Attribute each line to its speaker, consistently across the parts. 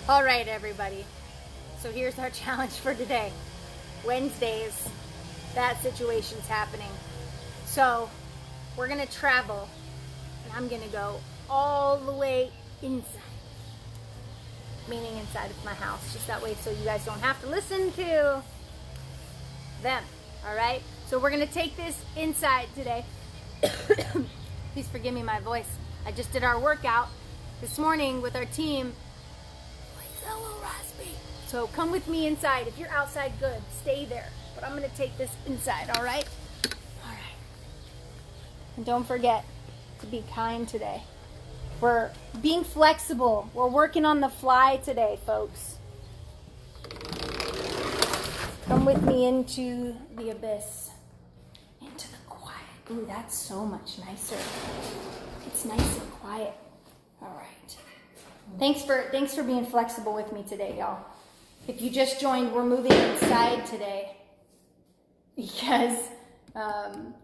Speaker 1: All right, everybody. So here's our challenge for today. Wednesdays, that situation's happening. So we're gonna travel, and I'm gonna go all the way inside. Meaning inside of my house, just that way so you guys don't have to listen to them, all right? So we're gonna take this inside today. Please forgive me my voice. I just did our workout this morning with our team. It's a little raspy. So come with me inside. If you're outside, good, stay there. But I'm gonna take this inside, all right? All right. And don't forget to be kind today. We're being flexible. We're working on the fly today, folks. Come with me into the abyss, into the quiet. Ooh, that's so much nicer. It's nice and quiet. All right. Thanks for being flexible with me today, y'all. If you just joined, we're moving inside today because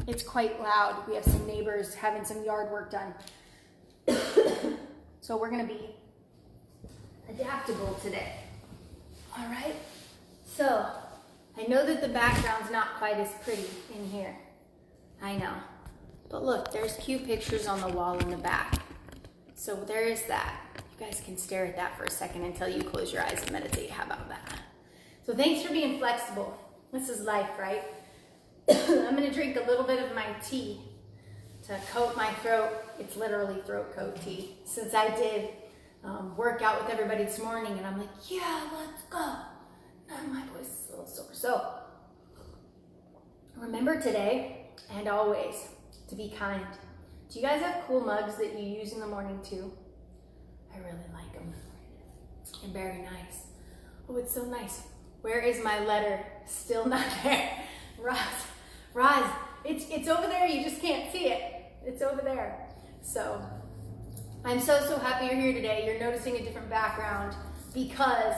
Speaker 1: it's quite loud. We have some neighbors having some yard work done. So we're going to be adaptable today. All right? So I know that the background's not quite as pretty in here. I know. But look, there's cute pictures on the wall in the back. So there is that. You guys can stare at that for a second until you close your eyes and meditate. How about that? So thanks for being flexible. This is life, right? I'm going to drink a little bit of my tea to coat my throat. It's literally throat coat tea. Since I did work out with everybody this morning, and I'm like, yeah, let's go. And my voice is a little sore. So remember today and always to be kind. Do you guys have cool mugs that you use in the morning too? I really like them. They're very nice. Oh, it's so nice. Where is my letter? Still not there. Roz, it's over there. You just can't see it. It's over there. So I'm so happy you're here today. You're noticing a different background because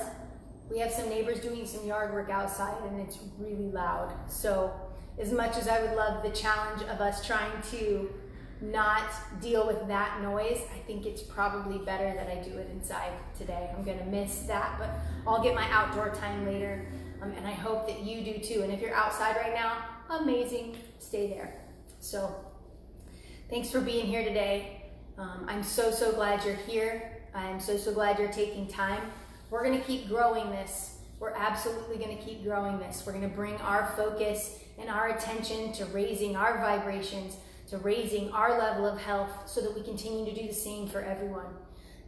Speaker 1: we have some neighbors doing some yard work outside and it's really loud. So as much as I would love the challenge of us trying to not deal with that noise, I think it's probably better that I do it inside today. I'm gonna miss that, but I'll get my outdoor time later. And I hope that you do too. And if you're outside right now, amazing, stay there. So thanks for being here today. I'm so glad you're here. I'm so glad you're taking time. We're gonna keep growing this. We're absolutely gonna keep growing this. We're gonna bring our focus and our attention to raising our vibrations, to raising our level of health so that we continue to do the same for everyone.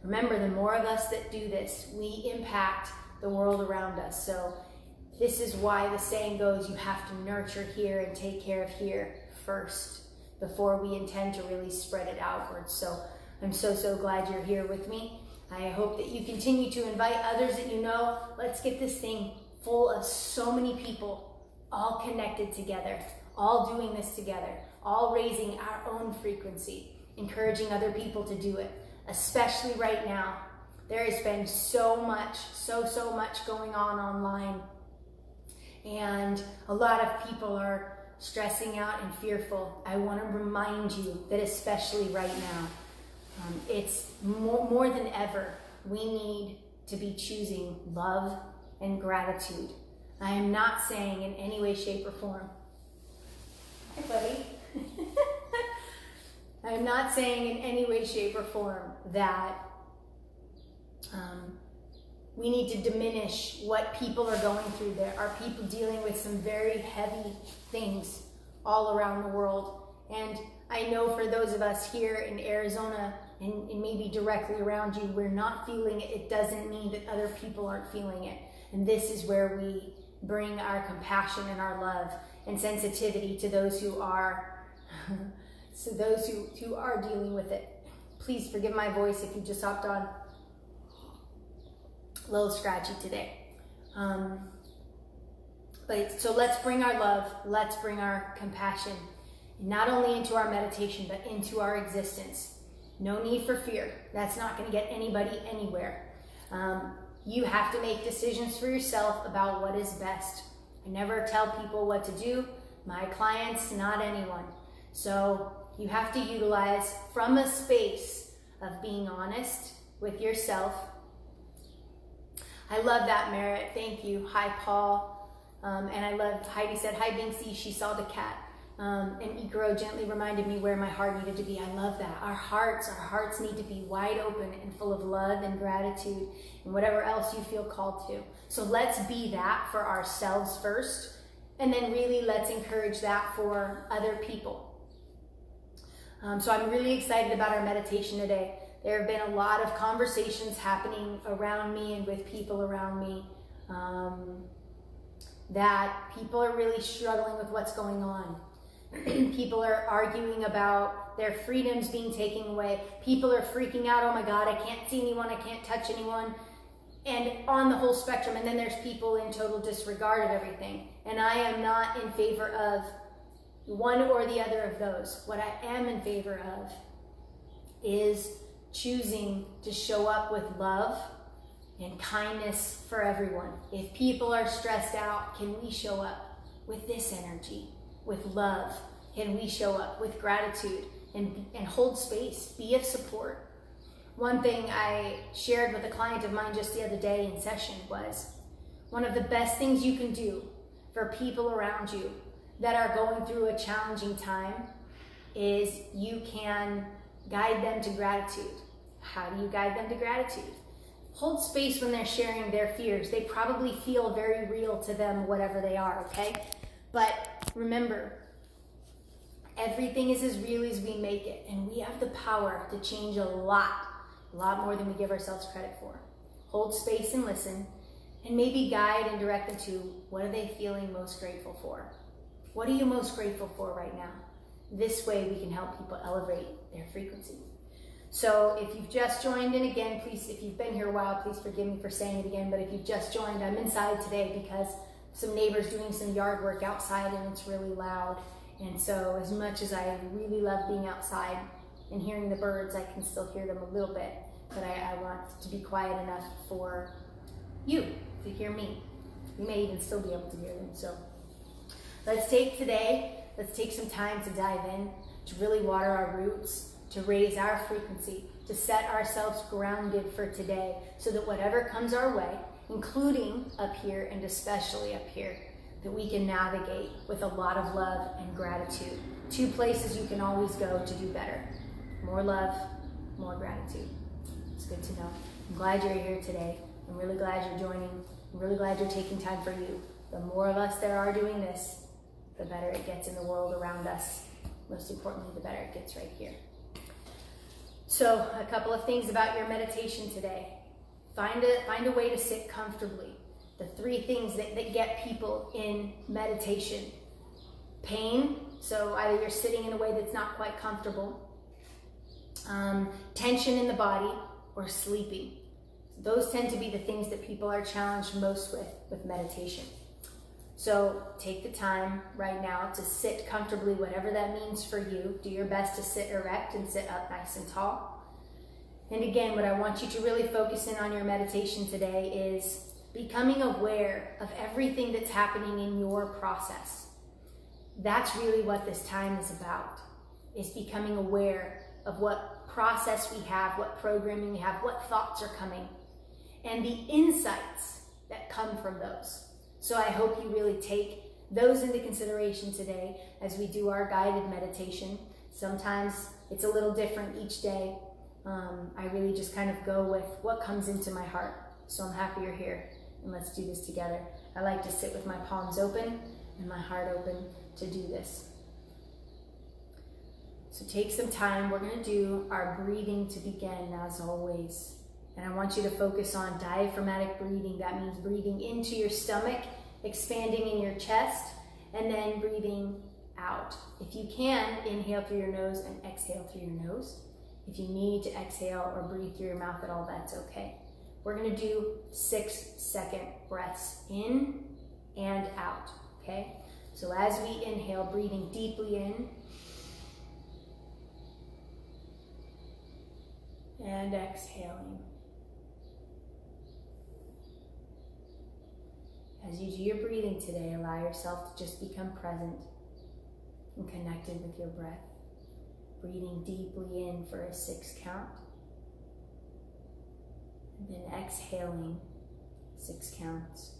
Speaker 1: Remember, the more of us that do this, we impact the world around us. So this is why the saying goes, you have to nurture here and take care of here first before we intend to really spread it outwards. So I'm so glad you're here with me. I hope that you continue to invite others that you know. Let's get this thing full of so many people, all connected together, all doing this together, all raising our own frequency, encouraging other people to do it, especially right now. There has been so much going on online. And a lot of people are stressing out and fearful. I want to remind you that especially right now, it's more than ever, we need to be choosing love and gratitude. I am not saying in any way, shape, or form. Hi, buddy. I am not saying in any way, shape, or form that we need to diminish what people are going through. There are people dealing with some very heavy things all around the world. And I know for those of us here in Arizona and maybe directly around you, we're not feeling it. It doesn't mean that other people aren't feeling it. And this is where we bring our compassion and our love and sensitivity to those who are, so those who are dealing with it. Please forgive my voice if you just hopped on. A little scratchy today. But so let's bring our love, let's bring our compassion, not only into our meditation, but into our existence. No need for fear. That's not going to get anybody anywhere. You have to make decisions for yourself about what is best. I never tell people what to do. My clients, not anyone. So you have to utilize from a space of being honest with yourself I love that, Merritt. Thank you. Hi, Paul. And I love, Heidi said, hi, Binksy. She saw the cat. And Ikaro gently reminded me where my heart needed to be. I love that. Our hearts need to be wide open and full of love and gratitude and whatever else you feel called to. So let's be that for ourselves first. And then really let's encourage that for other people. So I'm really excited about our meditation today. There have been a lot of conversations happening around me and with people around me that people are really struggling with what's going on. People are arguing about their freedoms being taken away. People are freaking out, oh my God, I can't see anyone, I can't touch anyone. And on the whole spectrum, and then there's people in total disregard of everything. And I am not in favor of one or the other of those. What I am in favor of is choosing to show up with love and kindness for everyone. If people are stressed out, can we show up with this energy, with love? Can we show up with gratitude and hold space, be of support? One thing I shared with a client of mine just the other day in session was one of the best things you can do for people around you that are going through a challenging time is you can guide them to gratitude. How do you guide them to gratitude? Hold space when they're sharing their fears. They probably feel very real to them, whatever they are, okay? But remember, everything is as real as we make it, and we have the power to change a lot more than we give ourselves credit for. Hold space and listen, and maybe guide and direct them to what are they feeling most grateful for? What are you most grateful for right now? This way we can help people elevate their frequency. So if you've just joined in again, please, if you've been here a while, please forgive me for saying it again, but if you've just joined, I'm inside today because some neighbors doing some yard work outside and it's really loud. And so as much as I really love being outside and hearing the birds, I can still hear them a little bit, but I want to be quiet enough for you to hear me. You may even still be able to hear them. So let's take some time to dive in, to really water our roots, to raise our frequency, to set ourselves grounded for today so that whatever comes our way, including up here and especially up here, that we can navigate with a lot of love and gratitude. 2 places you can always go to do better. More love, more gratitude. It's good to know. I'm glad you're here today. I'm really glad you're joining. I'm really glad you're taking time for you. The more of us there are doing this, the better it gets in the world around us. Most importantly, the better it gets right here. So a couple of things about your meditation today. Find a way to sit comfortably. The 3 things that get people in meditation. Pain, so either you're sitting in a way that's not quite comfortable, tension in the body, or sleeping. Those tend to be the things that people are challenged most with meditation. So take the time right now to sit comfortably, whatever that means for you. Do your best to sit erect and sit up nice and tall. And again, what I want you to really focus in on your meditation today is becoming aware of everything that's happening in your process. That's really what this time is about, is becoming aware of what process we have, what programming we have, what thoughts are coming, and the insights that come from those. So I hope you really take those into consideration today as we do our guided meditation. Sometimes it's a little different each day. I really just kind of go with what comes into my heart. So I'm happy you're here, and let's do this together. I like to sit with my palms open and my heart open to do this. So take some time. We're going to do our breathing to begin, as always. And I want you to focus on diaphragmatic breathing. That means breathing into your stomach, expanding in your chest, and then breathing out. If you can, inhale through your nose and exhale through your nose. If you need to exhale or breathe through your mouth at all, that's okay. We're going to do 6-second breaths in and out, okay? So as we inhale, breathing deeply in and exhaling. As you do your breathing today, allow yourself to just become present and connected with your breath. Breathing deeply in for a 6 count. And then exhaling 6 counts.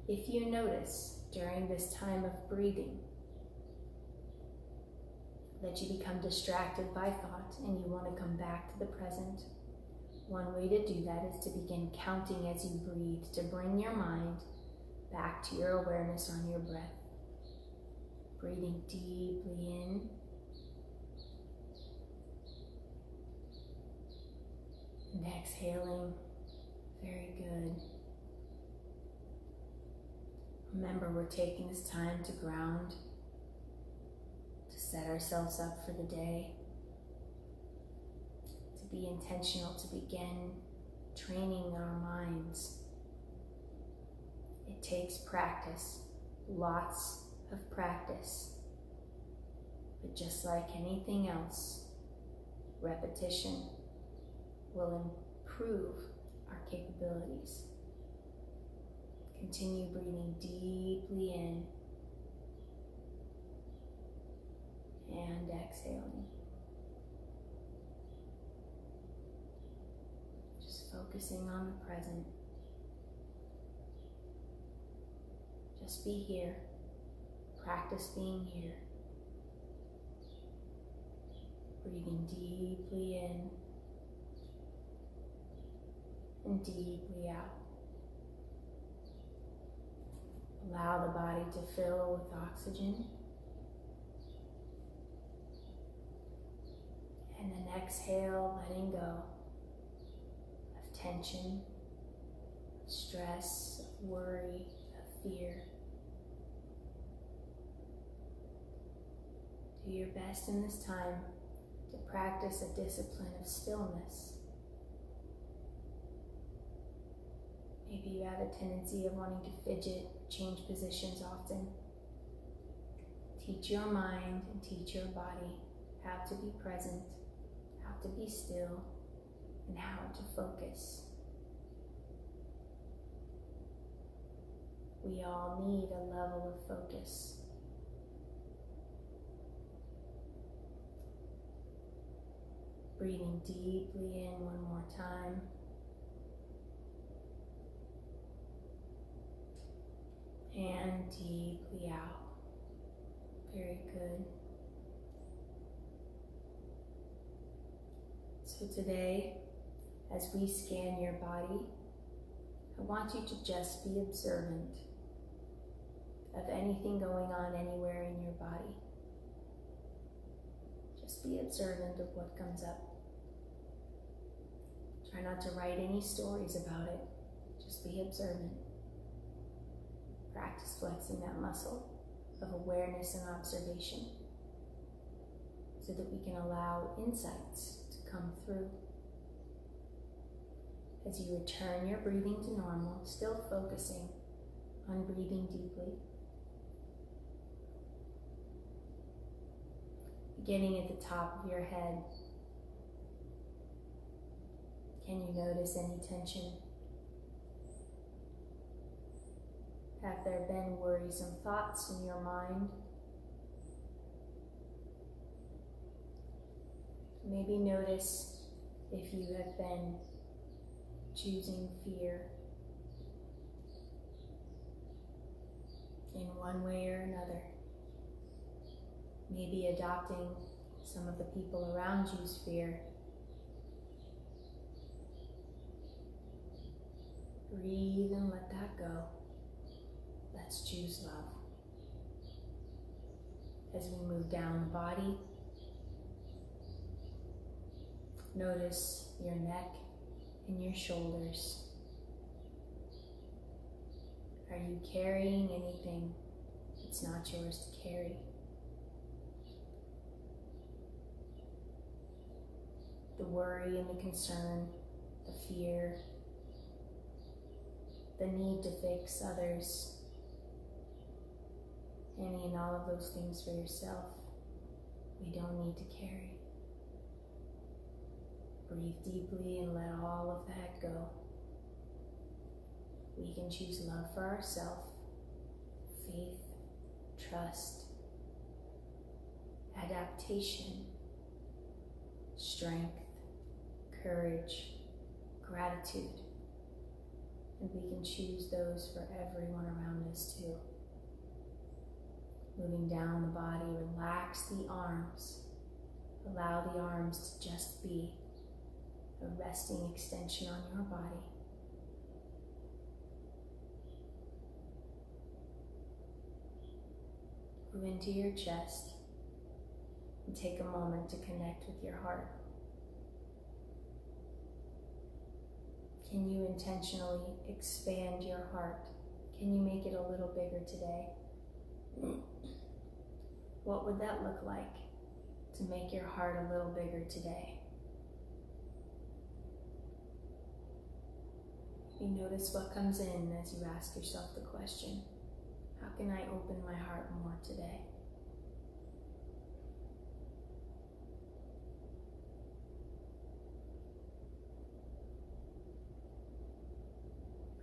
Speaker 1: If you notice during this time of breathing that you become distracted by thought and you want to come back to the present, one way to do that is to begin counting as you breathe, to bring your mind back to your awareness on your breath. Breathing deeply in and exhaling. Very good. Remember, we're taking this time to ground, to set ourselves up for the day, to be intentional, to begin training our minds. It takes practice, lots of practice. But just like anything else, repetition will improve our capabilities. Continue breathing deeply in and exhaling. Just focusing on the present. Just be here. Practice being here. Breathing deeply in and deeply out. Allow the body to fill with oxygen. And then exhale, letting go of tension, of stress, of worry, of fear. Do your best in this time to practice a discipline of stillness. Maybe you have a tendency of wanting to fidget, change positions often. Teach your mind and teach your body how to be present, how to be still, and how to focus. We all need a level of focus. Breathing deeply in one more time. And deeply out. Very good. So today, as we scan your body, I want you to just be observant of anything going on anywhere in your body. Just be observant of what comes up. Try not to write any stories about it. Just be observant. Practice flexing that muscle of awareness and observation so that we can allow insights to come through. As you return your breathing to normal, still focusing on breathing deeply. Beginning at the top of your head, can you notice any tension? Have there been worrisome thoughts in your mind? Maybe notice if you have been choosing fear in one way or another. Maybe adopting some of the people around you's fear. Breathe and let that go. Let's choose love. As we move down the body, notice your neck and your shoulders. Are you carrying anything that's not yours to carry? The worry and the concern, the fear, the need to fix others, any and all of those things for yourself, we don't need to carry. Breathe deeply and let all of that go. We can choose love for ourselves, faith, trust, adaptation, strength, courage, gratitude, And we can choose those for everyone around us too. Moving down the body, relax the arms. Allow the arms to just be a resting extension on your body. Move into your chest and take a moment to connect with your heart. Can you intentionally expand your heart? Can you make it a little bigger today? What would that look like to make your heart a little bigger today? You notice what comes in as you ask yourself the question, how can I open my heart more today?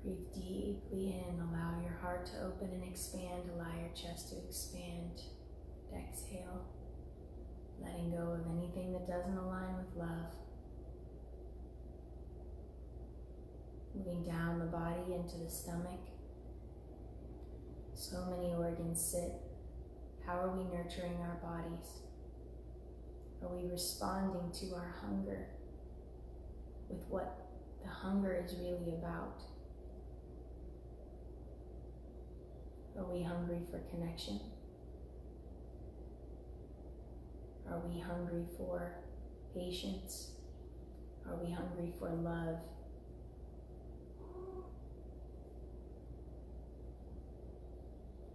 Speaker 1: Breathe deeply in, allow your heart to open and expand, allow your chest to expand. Exhale, letting go of anything that doesn't align with love. Moving down the body into the stomach. So many organs sit. How are we nurturing our bodies? Are we responding to our hunger with what the hunger is really about? Are we hungry for connection? Are we hungry for patience? Are we hungry for love?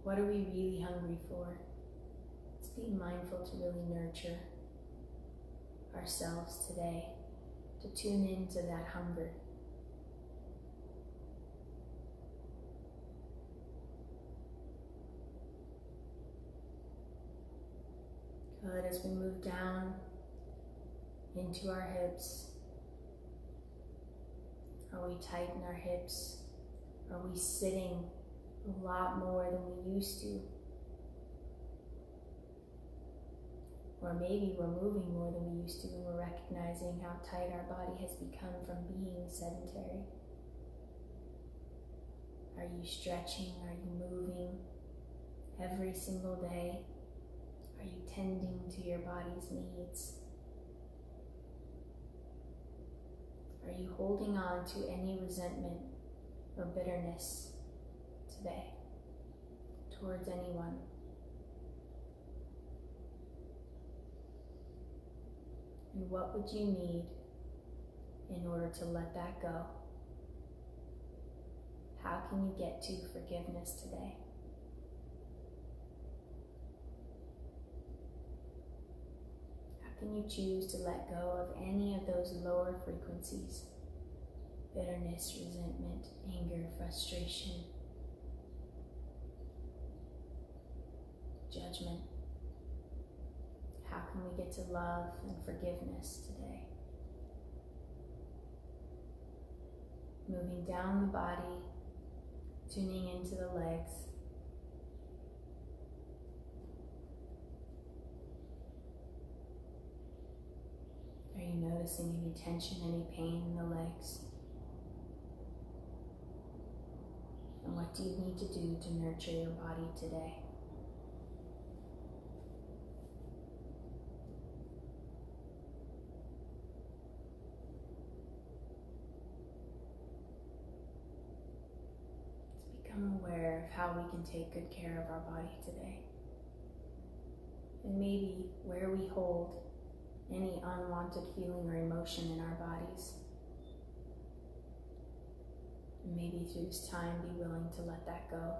Speaker 1: What are we really hungry for? Let's be mindful to really nurture ourselves today, to tune into that hunger. Good, as we move down into our hips, are we tight in our hips? Are we sitting a lot more than we used to? Or maybe we're moving more than we used to and we're recognizing how tight our body has become from being sedentary. Are you stretching? Are you moving every single day? Are you tending to your body's needs? Are you holding on to any resentment or bitterness today towards anyone? And what would you need in order to let that go? How can you get to forgiveness today? Can you choose to let go of any of those lower frequencies? Bitterness, resentment, anger, frustration, judgment. How can we get to love and forgiveness today? Moving down the body, tuning into the legs. Are you noticing any tension, any pain in the legs? And what do you need to do to nurture your body today? Let's become aware of how we can take good care of our body today. And maybe where we hold any unwanted feeling or emotion in our bodies. And maybe through this time be willing to let that go.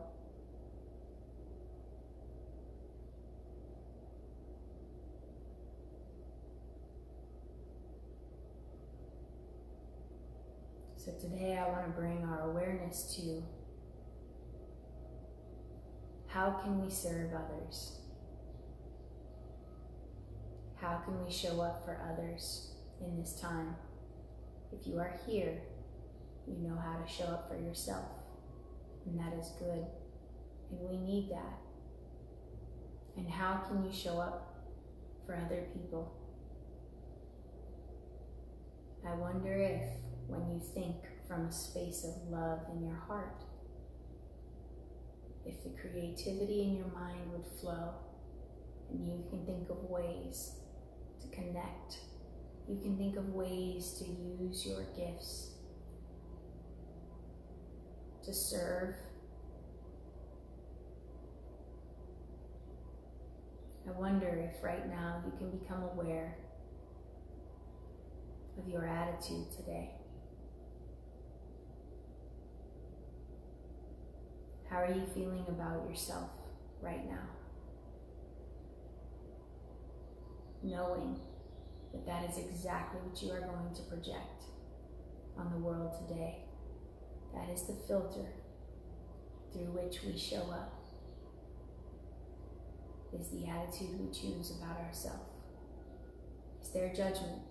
Speaker 1: So today I want to bring our awareness to how can we serve others? How can we show up for others in this time? If you are here, you know how to show up for yourself, and that is good, and we need that. And how can you show up for other people? I wonder if, when you think from a space of love in your heart. If the creativity in your mind would flow, and you can think of ways to connect, you can think of ways to use your gifts to serve. I wonder if right now you can become aware of your attitude today. How are you feeling about yourself right now? Knowing that that is exactly what you are going to project on the world today. That is the filter through which we show up, is the attitude we choose about ourselves. Is there judgment?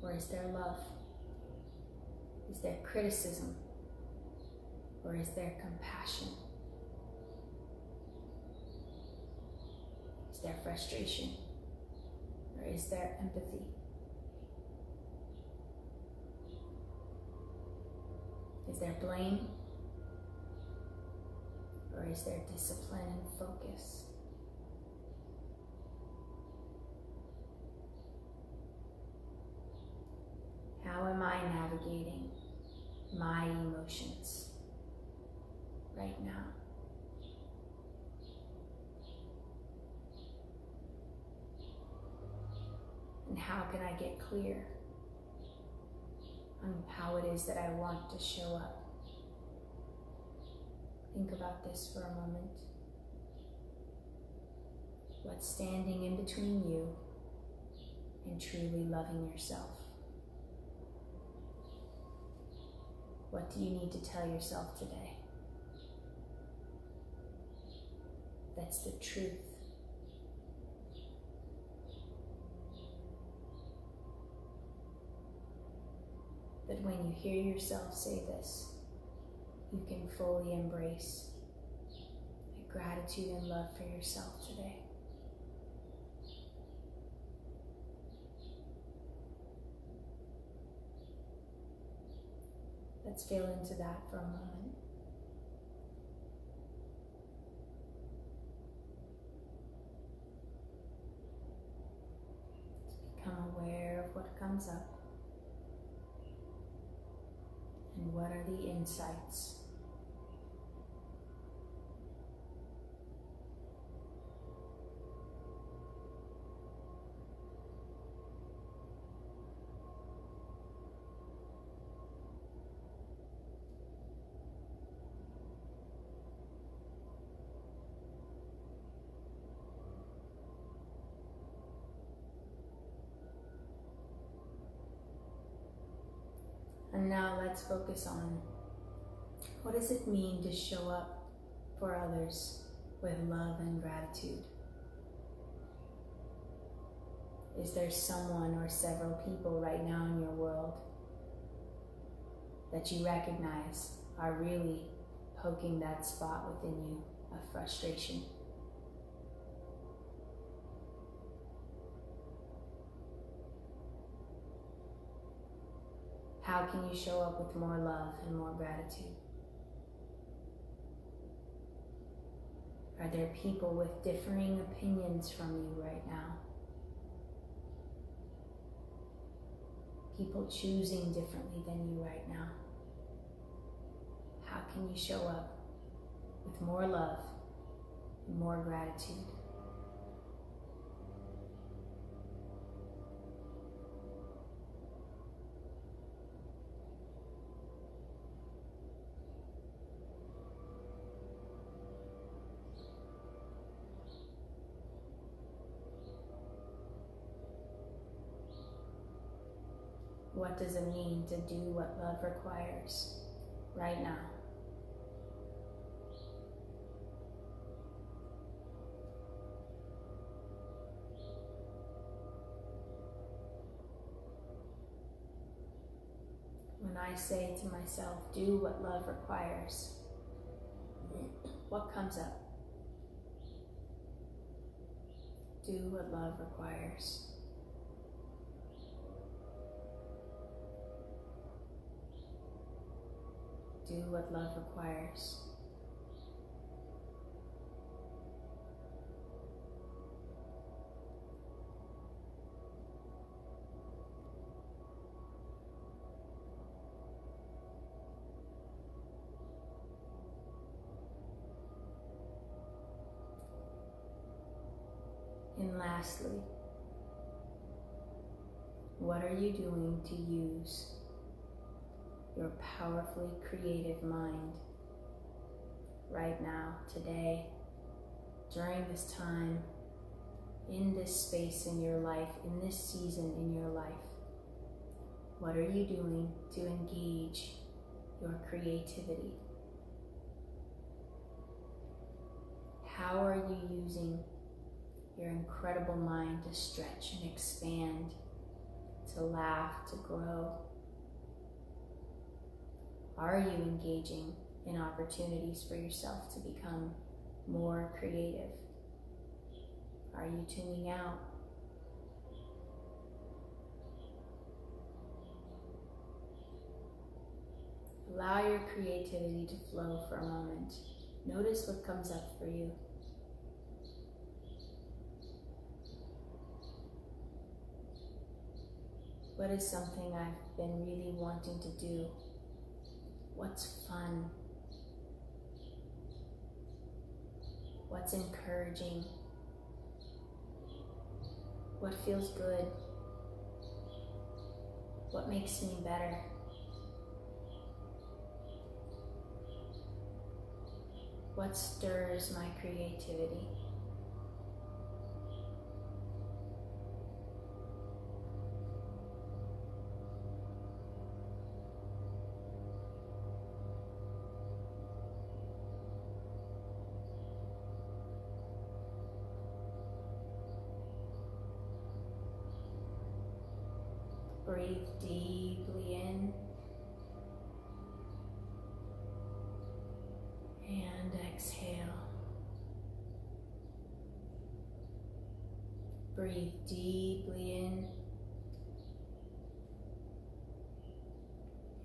Speaker 1: Or is there love? Is there criticism? Or is there compassion? Is there frustration? Or is there empathy? Is there blame? Or is there discipline and focus? How am I navigating my emotions right now? And how can I get clear on how it is that I want to show up? Think about this for a moment. What's standing in between you and truly loving yourself? What do you need to tell yourself today? That's the truth. That when you hear yourself say this, you can fully embrace a gratitude and love for yourself today. Let's feel into that for a moment. Become aware of what comes up. And what are the insights? And now let's focus on what does it mean to show up for others with love and gratitude? Is there someone or several people right now in your world that you recognize are really poking that spot within you of frustration? How can you show up with more love and more gratitude? Are there people with differing opinions from you right now? People choosing differently than you right now? How can you show up with more love and more gratitude? What does it mean to do what love requires right now? When I say to myself, do what love requires, what comes up? Do what love requires. Do what love requires. And lastly, what are you doing to use your powerfully creative mind right now, today, during this time, in this space in your life, in this season in your life? What are you doing to engage your creativity? How are you using your incredible mind to stretch and expand, to laugh, to grow? Are you engaging in opportunities for yourself to become more creative? Are you tuning out? Allow your creativity to flow for a moment. Notice what comes up for you. What is something I've been really wanting to do? What's fun? What's encouraging? What feels good? What makes me better? What stirs my creativity? Breathe deeply in and exhale. Breathe deeply in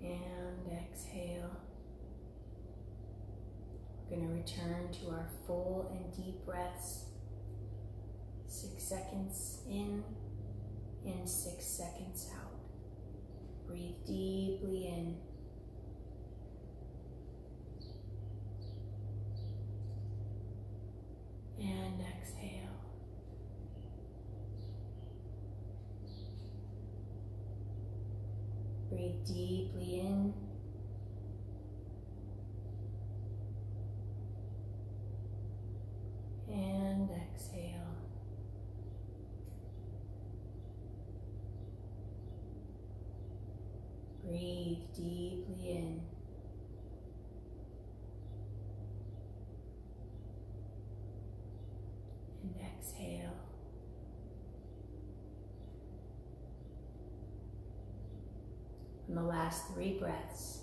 Speaker 1: and exhale. We're going to return to our full and deep breaths. 6 seconds in and 6 seconds out. Breathe deeply in and exhale. Breathe deeply in and exhale. Breathe deeply in and exhale. On the last 3 breaths,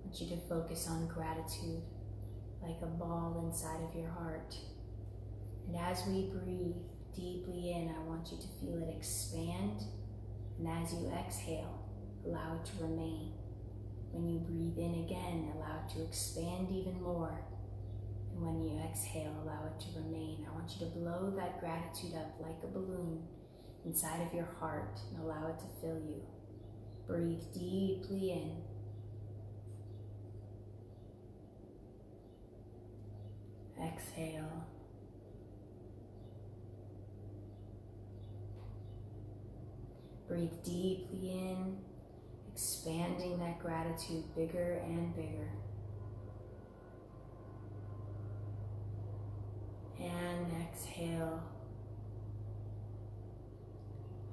Speaker 1: I want you to focus on gratitude like a ball inside of your heart. And as we breathe deeply in, I want you to feel it expand. And as you exhale, allow it to remain. When you breathe in again, allow it to expand even more. And when you exhale, allow it to remain. I want you to blow that gratitude up like a balloon inside of your heart and allow it to fill you. Breathe deeply in. Exhale. Breathe deeply in, expanding that gratitude bigger and bigger. And exhale.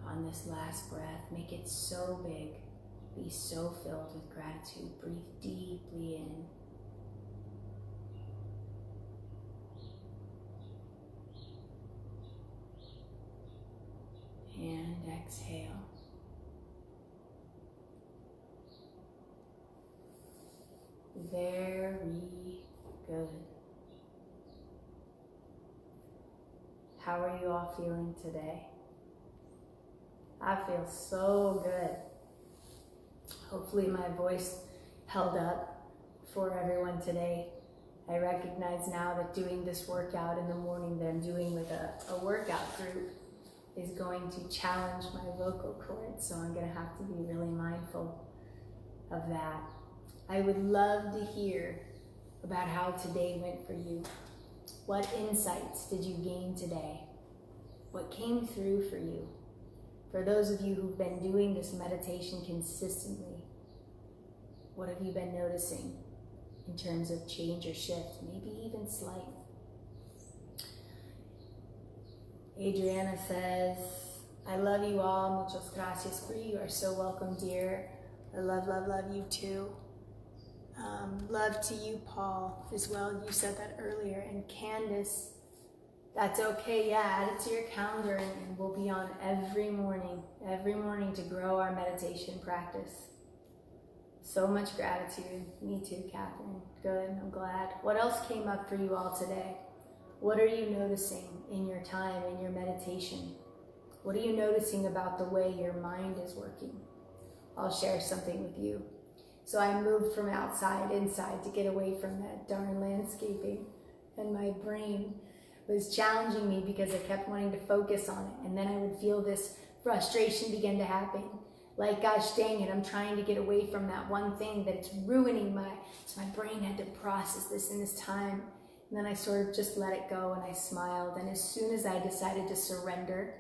Speaker 1: On this last breath, make it so big, be so filled with gratitude. Breathe deeply in. And exhale. Very good. How are you all feeling today? I feel so good. Hopefully my voice held up for everyone today. I recognize now that doing this workout in the morning that I'm doing with a workout group is going to challenge my vocal cords, so I'm going to have to be really mindful of that. I would love to hear about how today went for you. What insights did you gain today? What came through for you? For those of you who've been doing this meditation consistently, what have you been noticing in terms of change or shift, maybe even slight? Adriana says, I love you all. Muchas gracias for you. You are so welcome, dear. I love, love, love you too. Love to you, Paul, as well. You said that earlier. And Candace, that's okay. Yeah, add it to your calendar and we'll be on every morning to grow our meditation practice. So much gratitude. Me too, Catherine. Good, I'm glad. What else came up for you all today? What are you noticing in your time, in your meditation? What are you noticing about the way your mind is working? I'll share something with you. So I moved from outside inside to get away from that darn landscaping, and my brain was challenging me because I kept wanting to focus on it, and then I would feel this frustration begin to happen. Like, gosh dang it, I'm trying to get away from that one thing that it's ruining so my brain had to process this in this time. And then I sort of just let it go and I smiled. And as soon as I decided to surrender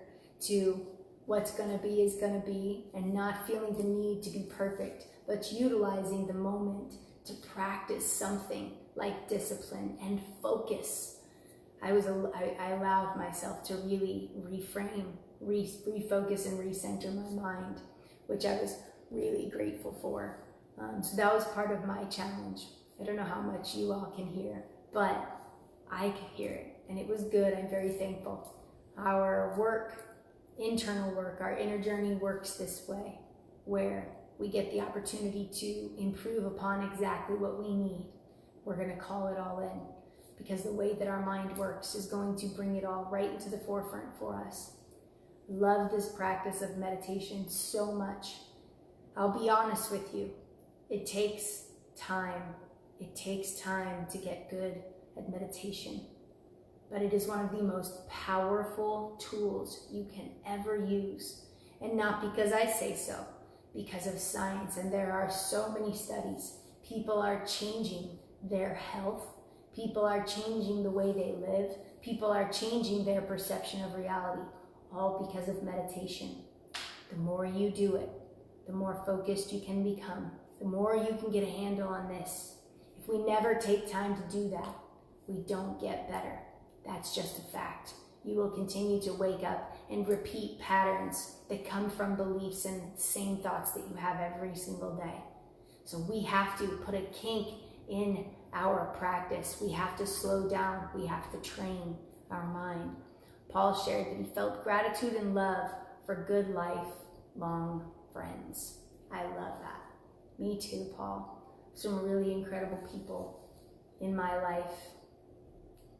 Speaker 1: to what's gonna be is gonna be, and not feeling the need to be perfect, but utilizing the moment to practice something like discipline and focus, I allowed myself to really reframe, refocus and recenter my mind, which I was really grateful for. So that was part of my challenge. I don't know how much you all can hear, but I could hear it, and it was good. I'm very thankful. Our work, internal work, our inner journey works this way, where we get the opportunity to improve upon exactly what we need. We're going to call it all in, because the way that our mind works is going to bring it all right into the forefront for us. Love this practice of meditation so much. I'll be honest with you. It takes time. It takes time to get good at meditation. But it is one of the most powerful tools you can ever use. And not because I say so, because of science. And there are so many studies. People are changing their health. People are changing the way they live. People are changing their perception of reality, all because of meditation. The more you do it, the more focused you can become, the more you can get a handle on this. If we never take time to do that, we don't get better. That's just a fact. You will continue to wake up and repeat patterns that come from beliefs and same thoughts that you have every single day. So we have to put a kink in our practice. We have to slow down. We have to train our mind. Paul shared that he felt gratitude and love for good lifelong friends. I love that. Me too, Paul. Some really incredible people in my life.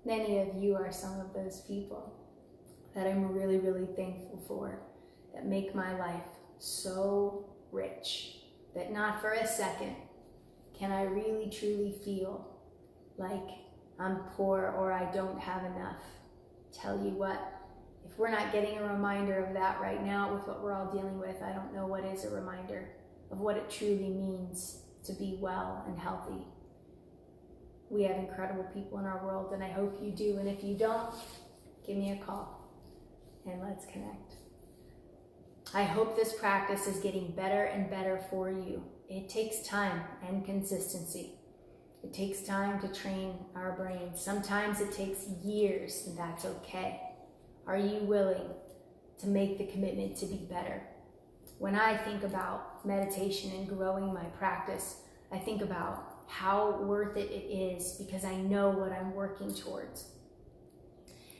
Speaker 1: Many of you are some of those people that I'm really, really thankful for, that make my life so rich that not for a second can I really, truly feel like I'm poor or I don't have enough. Tell you what, if we're not getting a reminder of that right now with what we're all dealing with, I don't know what is a reminder of what it truly means to be well and healthy. We have incredible people in our world, and I hope you do. And if you don't, give me a call and let's connect. I hope this practice is getting better and better for you. It takes time and consistency. It takes time to train our brains. Sometimes it takes years, and that's okay. Are you willing to make the commitment to be better? When I think about meditation and growing my practice, I think about how worth it is because I know what I'm working towards.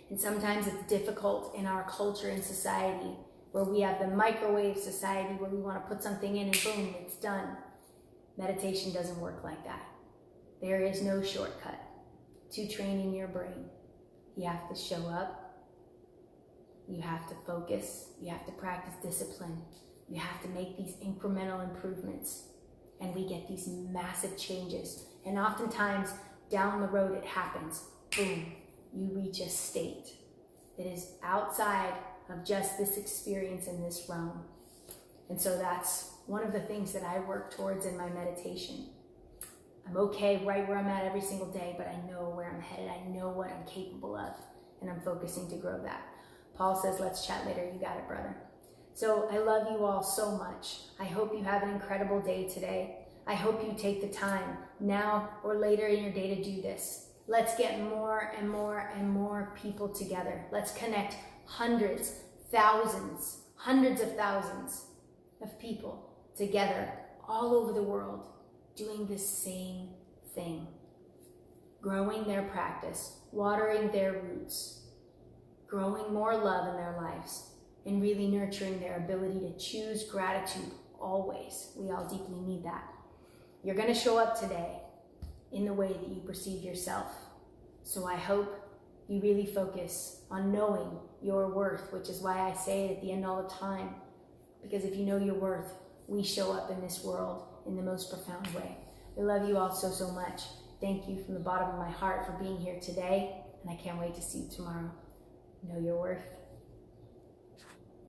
Speaker 1: And sometimes it's difficult in our culture and society where we have the microwave society where we want to put something in and boom, it's done. Meditation doesn't work like that. There is no shortcut to training your brain. You have to show up. You have to focus. You have to practice discipline. You have to make these incremental improvements. and we get these massive changes. And oftentimes down the road it happens. Boom, you reach a state that is outside of just this experience in this realm. And so that's one of the things that I work towards in my meditation. I'm okay right where I'm at every single day, but I know where I'm headed. I know what I'm capable of, and I'm focusing to grow that. Paul says, let's chat later. You got it, brother. So I love you all so much. I hope you have an incredible day today. I hope you take the time now or later in your day to do this. Let's get more and more and more people together. Let's connect hundreds, thousands, hundreds of thousands of people together all over the world doing the same thing. Growing their practice, watering their roots, growing more love in their lives, and really nurturing their ability to choose gratitude always. We all deeply need that. You're going to show up today in the way that you perceive yourself. So I hope you really focus on knowing your worth, which is why I say it at the end all the time. Because if you know your worth, we show up in this world in the most profound way. I love you all so, so much. Thank you from the bottom of my heart for being here today, and I can't wait to see you tomorrow. Know your worth.